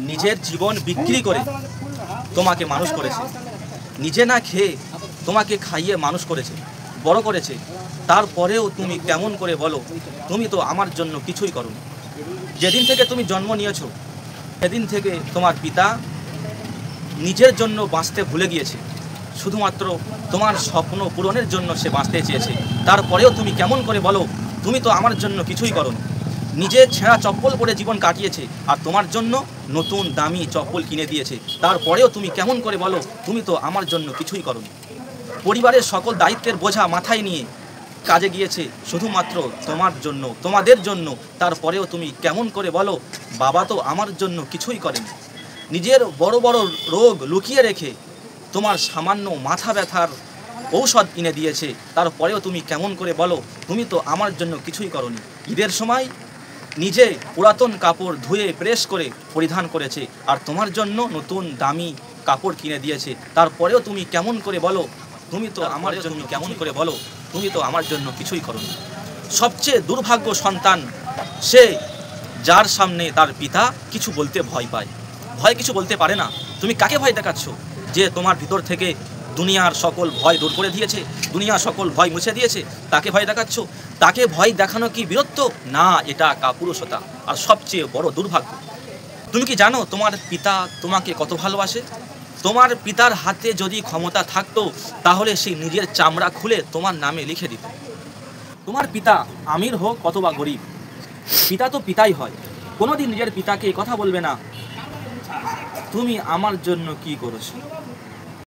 নিজের জীবন বিক্রি করে তোমাকে মানুষ করেছে, নিজে না খেয়ে তোমাকে খাইয়ে মানুষ করেছে, বড় করেছে। তারপরেও তুমি কেমন করে বলো তুমি তো আমার জন্য কিছুই করোনি। যেদিন থেকে তুমি জন্ম নিয়েছো সেদিন থেকে তোমার পিতা নিজের জন্য বাঁচতে ভুলে গিয়েছে, শুধুমাত্র তোমার স্বপ্ন পূরণের জন্য সে বাঁচতে চেয়েছে। তারপরেও তুমি কেমন করে বলো তুমি তো আমার জন্য কিছুই করোনি। নিজে ছেঁড়া চপ্পল পরে জীবন কাটিয়েছে আর তোমার জন্য নতুন দামি চপ্পল কিনে দিয়েছে। তারপরেও তুমি কেমন করে বলো তুমি তো আমার জন্য কিছুই করোনি। পরিবারের সকল দায়িত্বের বোঝা মাথায় নিয়ে কাজে গিয়েছে শুধুমাত্র তোমার জন্য, তোমাদের জন্য। তারপরেও তুমি কেমন করে বলো বাবা তো আমার জন্য কিছুই করেনি। নিজের বড় বড় রোগ লুকিয়ে রেখে তোমার সামান্য মাথা ব্যথার ঔষধ কিনে দিয়েছে। তারপরেও তুমি কেমন করে বলো তুমি তো আমার জন্য কিছুই করোনি। ঈদের সময় নিজে পুরাতন কাপড় ধুয়ে প্রেস করে পরিধান করেছে আর তোমার জন্য নতুন দামি কাপড় কিনে দিয়েছে। তারপরেও তুমি কেমন করে বলো তুমি তো আমার জন্য কেমন করে বলো তুমি তো আমার জন্য কিছুই করোনি। সবচেয়ে দুর্ভাগ্য সন্তান সে যার সামনে তার পিতা কিছু বলতে ভয় পায়, ভয় কিছু বলতে পারে না। তুমি কাকে ভয় দেখাচ্ছ? যে তোমার ভিতর থেকে দুনিয়ার সকল ভয় দূর করে দিয়েছে, দুনিয়ার সকল ভয় মুছে দিয়েছে, তাকে ভয় দেখাচ্ছ। তাকে ভয় দেখানো কি বীরত্ব? না, এটা কাপুরুষতা আর সবচেয়ে বড় দুর্ভাগ্য। তুমি কি জানো তোমার পিতা তোমাকে কত ভালোবাসে? তোমার পিতার হাতে যদি ক্ষমতা থাকতো তাহলে সে নিজের চামড়া খুলে তোমার নামে লিখে দিত। তোমার পিতা আমির হোক অথবা গরিব, পিতা তো পিতাই হয়। কোনোদিন নিজের পিতাকে কথা বলবে না তুমি আমার জন্য কি করেছো।